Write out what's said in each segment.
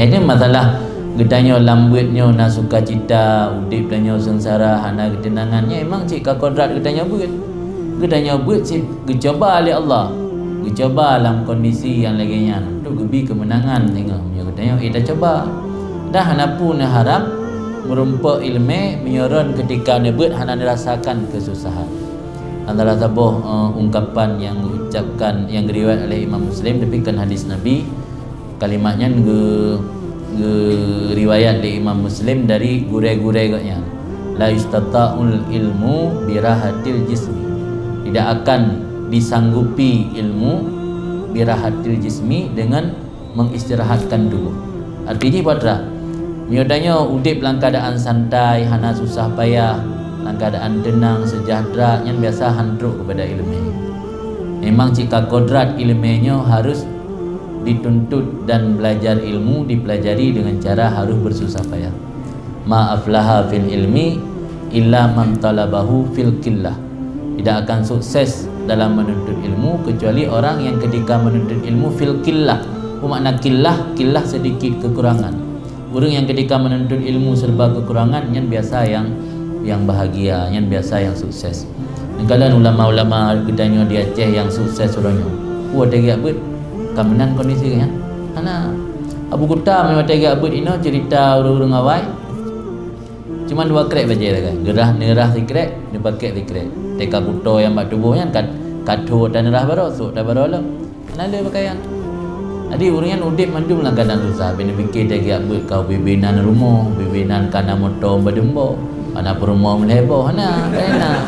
Ini masalah gedanya lambutnya nak suka cita, udip danyo sengsara, hana ketenangannya emang cik ka kodrat gedanya buat. Gedanya buat cik dicoba oleh Allah. Dicoba dalam kondisi yang laginya tu gebi kemenangan tengok punya gedanya dah coba. Dah hana pun harap merumpa ilmu menyoron ketika nebut hana dirasakan kesusahan. Antara sebuah ungkapan yang diucapkan yang diriwayat oleh Imam Muslim demikian hadis Nabi, kalimatnya riwayat oleh Imam Muslim dari gure-gure katnya, la yustata'ul ilmu birahatil jismi, tidak akan disanggupi ilmu birahatil jismi dengan mengistirahatkan tubuh. Artinya patra miodanya udip dalam keadaan santai, hana susah payah, dalam keadaan tenang, sejahtera, yang biasa handruk kepada ilmu. Memang jika kodrat ilmunya harus dituntut dan belajar ilmu dipelajari dengan cara harus bersusah payah. Ma aflaha fil ilmi illa man talabahu fil qillah. Tidak akan sukses dalam menuntut ilmu kecuali orang yang ketika menuntut ilmu fil qillah. Makna qillah, qillah sedikit kekurangan. Orang yang ketika menuntut ilmu serba kekurangan yang biasa yang bahagia, yang biasa yang sukses. Kalau ulama-ulama gedanya di Aceh yang sukses orangnya, ada gak bet kamenan kondisi kan? Ana Abu Kuta memang tegak but ino cerita urang-urang awai. Cuma dua krek baca dah kan. Gerah nerah sikrek, dia pakai sikrek. Teka buto yang bak tubuhnya kan kado dan nerah baru, sok dah baru lah. Nala pakaian. Jadi urang udip mandum lah kadang susah. Bina fikir tegak but kau bibinan rumah, bibinan kana motor berdembo. Ana rumah melebo, ana kena.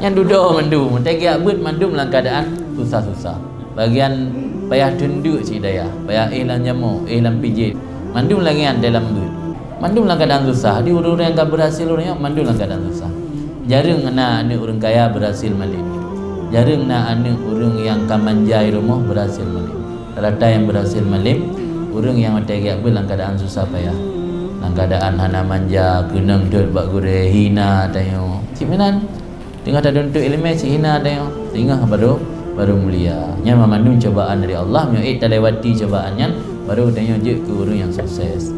Yang duduk mandum, tegak but mandum lah keadaan susah-susah. Bagian payah tunduk cik daya, payah lan jamu, lan pijit. Mandum lagi yang dalam but. Mandum lah keadaan susah. Di orang-orang yang tak berhasil orangnya mandum lah keadaan susah. Jarang anak orang kaya berhasil malik. Jarang anak orang yang kamanjai rumah berhasil malik. Rata yang berhasil malik, orang yang tegak but dalam keadaan susah payah. Dalam keadaan hana manja, kenang dut bak gure hina tayo. Cik menan tengah tak untuk ilmu cik hina tayo. Tengah baru mulia. Nya memandung cobaan dari Allah, nyoit tak lewati cobaannya baru tanya je ke orang yang sukses.